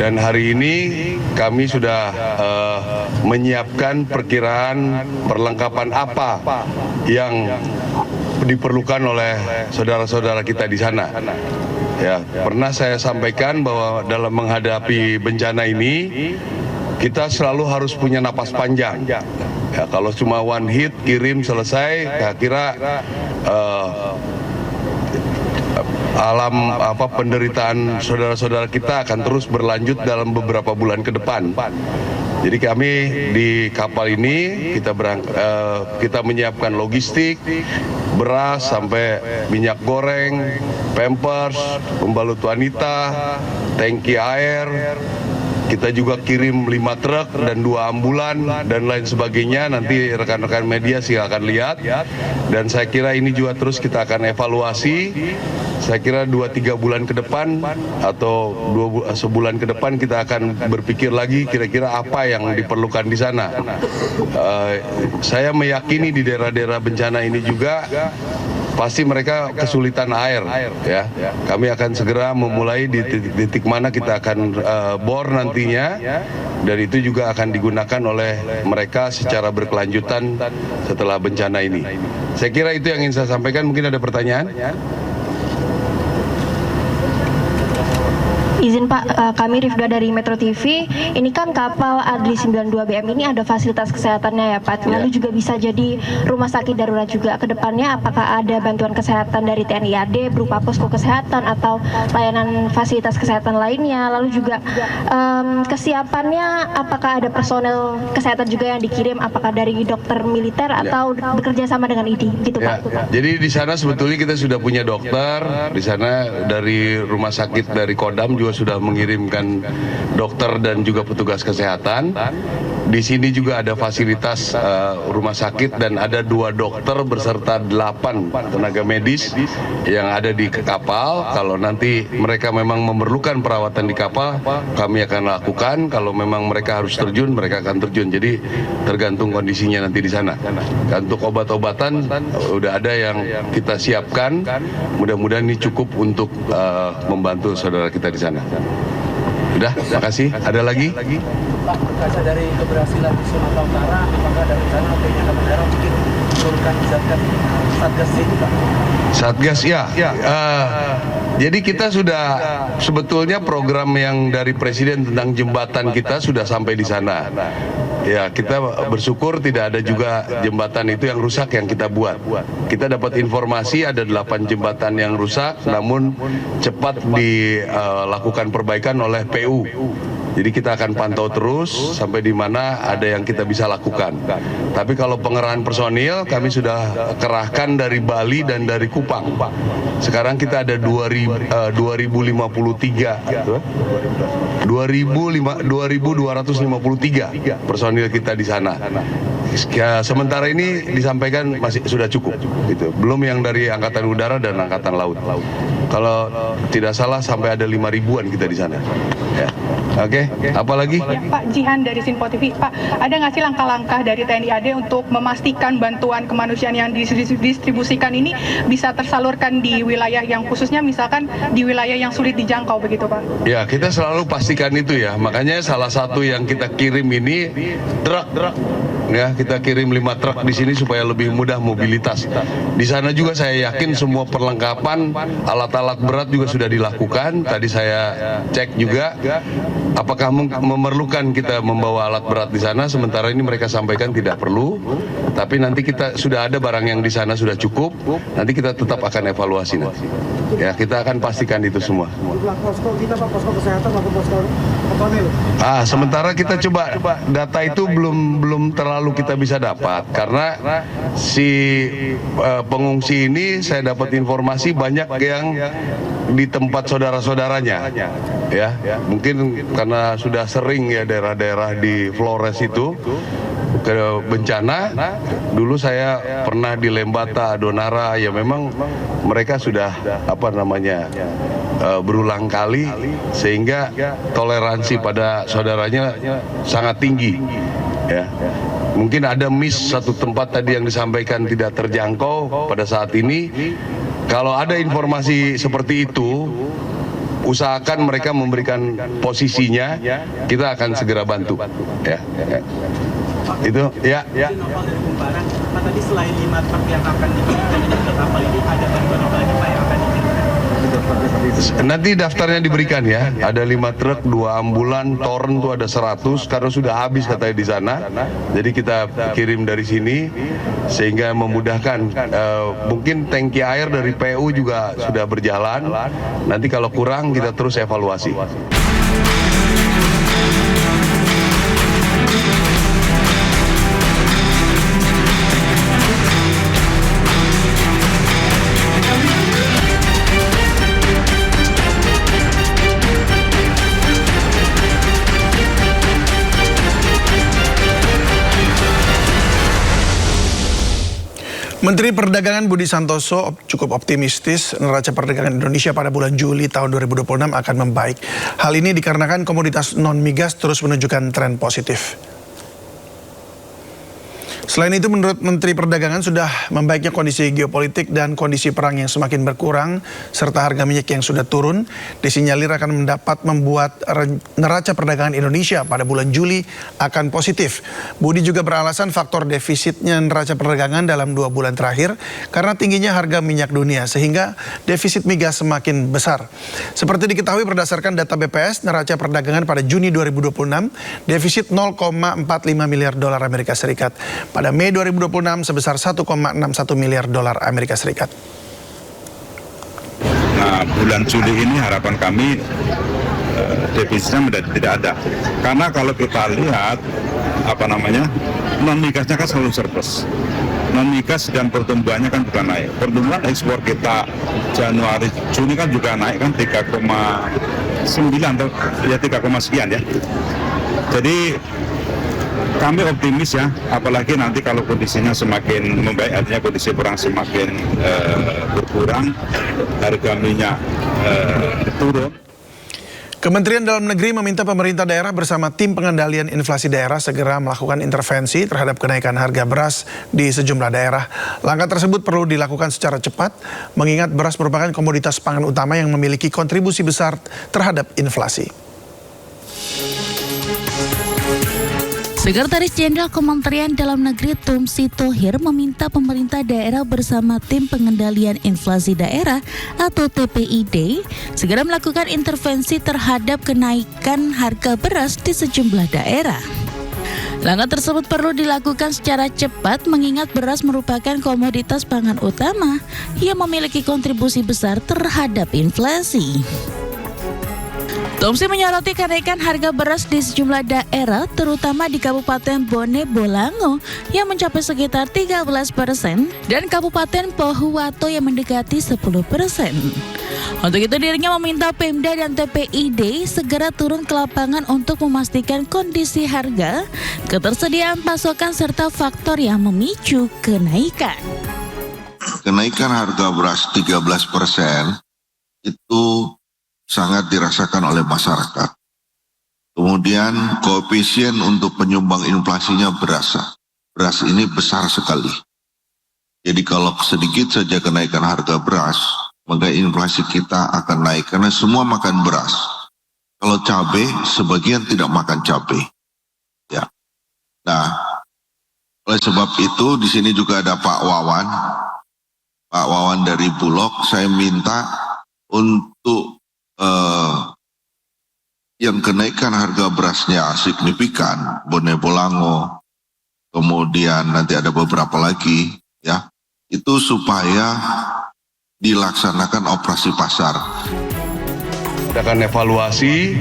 Dan hari ini kami sudah menyiapkan perkiraan perlengkapan apa yang diperlukan oleh saudara-saudara kita di sana. Ya, pernah saya sampaikan bahwa dalam menghadapi bencana ini kita selalu harus punya napas panjang. Ya, kalau cuma one hit kirim selesai, saya kira penderitaan saudara-saudara kita akan terus berlanjut dalam beberapa bulan ke depan. Jadi kami di kapal ini kita menyiapkan logistik, beras sampai minyak goreng, pampers, pembalut wanita, tangki air. Kita juga kirim 5 truk dan 2 ambulan dan lain sebagainya. Nanti rekan-rekan media silakan lihat. Dan saya kira ini juga terus kita akan evaluasi. Saya kira 2-3 bulan ke depan atau sebulan ke depan kita akan berpikir lagi kira-kira apa yang diperlukan di sana. Saya meyakini di daerah-daerah bencana ini juga pasti mereka kesulitan air, ya. Kami akan segera memulai di titik mana kita akan bor nantinya, dan itu juga akan digunakan oleh mereka secara berkelanjutan setelah bencana ini. Saya kira itu yang ingin saya sampaikan. Mungkin ada pertanyaan? Izin Pak, kami Rifda dari Metro TV. Ini kan kapal Adri 92BM ini ada fasilitas kesehatannya ya Pak. Lalu juga bisa jadi rumah sakit darurat juga. Kedepannya apakah ada bantuan kesehatan dari TNI AD berupa posko kesehatan atau layanan fasilitas kesehatan lainnya? Lalu juga kesiapannya apakah ada personel kesehatan juga yang dikirim? Apakah dari dokter militer atau bekerja sama dengan ID? Gitu Pak. Jadi di sana sebetulnya kita sudah punya dokter. Di sana dari rumah sakit dari Kodam juga sudah mengirimkan dokter dan juga petugas kesehatan. Di sini juga ada fasilitas rumah sakit dan ada 2 dokter beserta 8 tenaga medis yang ada di kapal. Kalau nanti mereka memang memerlukan perawatan di kapal, kami akan lakukan. Kalau memang mereka harus terjun, mereka akan terjun. Jadi tergantung kondisinya nanti di sana. Untuk obat-obatan udah ada yang kita siapkan. Mudah-mudahan ini cukup untuk membantu saudara kita di sana. Udah, makasih. Ada lagi? Pak, berkaca dari keberhasilan di Sumatera Utara, apakah ada rencana TNI Angkatan Darat mungkin menurunkan Satgas ini, Pak? Satgas, ya. Jadi kita sudah sebetulnya program yang dari Presiden tentang jembatan kita sudah sampai di sana. Ya, kita bersyukur tidak ada juga jembatan itu yang rusak yang kita buat. Kita dapat informasi ada 8 jembatan yang rusak, namun cepat dilakukan perbaikan oleh PU. Jadi kita akan pantau terus sampai di mana ada yang kita bisa lakukan. Tapi kalau pengerahan personil kami sudah kerahkan dari Bali dan dari Kupang. Sekarang kita ada 2.253 personil kita di sana. Sementara ini disampaikan masih sudah cukup, gitu. Belum yang dari Angkatan Udara dan Angkatan Laut. Kalau tidak salah sampai ada 5.000-an kita di sana. Ya. Oke, apalagi? Ya, Pak Jihan dari Sinpo TV. Pak, ada nggak sih langkah-langkah dari TNI AD untuk memastikan bantuan kemanusiaan yang didistribusikan ini bisa tersalurkan di wilayah yang khususnya misalkan di wilayah yang sulit dijangkau begitu Pak? Ya, kita selalu pastikan itu ya. Makanya salah satu yang kita kirim ini truk. Ya, kita kirim 5 truk di sini supaya lebih mudah mobilitas. Di sana juga saya yakin semua perlengkapan alat-alat berat juga sudah dilakukan. Tadi saya cek juga apakah memerlukan kita membawa alat berat di sana. Sementara ini mereka sampaikan tidak perlu. Tapi nanti kita sudah ada barang yang di sana sudah cukup. Nanti kita tetap akan evaluasi nanti. Ya, kita akan pastikan itu semua. Posko kita Pak, posko kesehatan maupun posko personil. Sementara kita coba data itu belum terlalu kita bisa dapat karena si pengungsi ini saya dapat informasi banyak yang di tempat saudara-saudaranya, ya. Mungkin karena sudah sering ya daerah-daerah di Flores itu ke bencana. Dulu saya pernah di Lembata, Adonara, ya memang mereka sudah berulang kali sehingga toleransi pada saudaranya sangat tinggi, ya. Mungkin ada miss satu tempat tadi yang disampaikan tidak terjangkau pada saat ini. Kalau ada informasi seperti itu, usahakan mereka memberikan posisinya, kita akan segera bantu. Ya. Itu ya. Novel dari Kumparan, Pak, tadi selain 5 truk yang akan dikirimkan ke kapal ini, ada bantuan apa lagi Pak yang akan dikirimkan? Nanti daftarnya diberikan ya. Ada 5 truk, 2 ambulan, Torn tuh ada 100 karena sudah habis katanya di sana. Jadi kita kirim dari sini sehingga memudahkan. Mungkin tangki air dari PU juga sudah berjalan. Nanti kalau kurang kita terus evaluasi. Menteri Perdagangan Budi Santoso cukup optimistis neraca perdagangan Indonesia pada bulan Juli tahun 2026 akan membaik. Hal ini dikarenakan komoditas non-migas terus menunjukkan tren positif. Selain itu, menurut Menteri Perdagangan sudah membaiknya kondisi geopolitik dan kondisi perang yang semakin berkurang, serta harga minyak yang sudah turun, disinyalir akan dapat membuat neraca perdagangan Indonesia pada bulan Juli akan positif. Budi juga beralasan faktor defisitnya neraca perdagangan dalam 2 bulan terakhir karena tingginya harga minyak dunia, sehingga defisit migas semakin besar. Seperti diketahui berdasarkan data BPS, neraca perdagangan pada Juni 2026 defisit 0,45 miliar dolar Amerika Serikat. Pada Mei 2026 sebesar 1,61 miliar dolar Amerika Serikat. Nah, bulan Juli ini harapan kami defisitnya tidak ada. Karena kalau kita lihat non-migasnya kan selalu surplus. Non-migas dan pertumbuhannya kan juga naik. Pertumbuhan ekspor kita Januari Juni kan juga naik kan 3,9 atau ya 3, sekian ya. Jadi kami optimis ya, apalagi nanti kalau kondisinya semakin membaik, artinya kondisi perang semakin berkurang, harga minyak turun. Kementerian Dalam Negeri meminta pemerintah daerah bersama tim pengendalian inflasi daerah segera melakukan intervensi terhadap kenaikan harga beras di sejumlah daerah. Langkah tersebut perlu dilakukan secara cepat, mengingat beras merupakan komoditas pangan utama yang memiliki kontribusi besar terhadap inflasi. Sekretaris Jenderal Kementerian Dalam Negeri Tumsi Tohir meminta pemerintah daerah bersama tim pengendalian inflasi daerah atau TPID segera melakukan intervensi terhadap kenaikan harga beras di sejumlah daerah. Langkah tersebut perlu dilakukan secara cepat mengingat beras merupakan komoditas pangan utama yang memiliki kontribusi besar terhadap inflasi. Tumsi menyoroti kenaikan harga beras di sejumlah daerah, terutama di Kabupaten Bone Bolango yang mencapai sekitar 13% dan Kabupaten Pohuwato yang mendekati 10%. Untuk itu dirinya meminta Pemda dan TPID segera turun ke lapangan untuk memastikan kondisi harga, ketersediaan pasokan serta faktor yang memicu kenaikan. Kenaikan harga beras 13% itu sangat dirasakan oleh masyarakat. Kemudian koefisien untuk penyumbang inflasinya berasa. Beras ini besar sekali. Jadi kalau sedikit saja kenaikan harga beras, maka inflasi kita akan naik karena semua makan beras. Kalau cabai, sebagian tidak makan cabai. Ya. Nah, oleh sebab itu di sini juga ada Pak Wawan. Pak Wawan dari Bulog, saya minta untuk yang kenaikan harga berasnya signifikan, Bone Bolango, kemudian nanti ada beberapa lagi, ya, itu supaya dilaksanakan operasi pasar. Kita akan evaluasi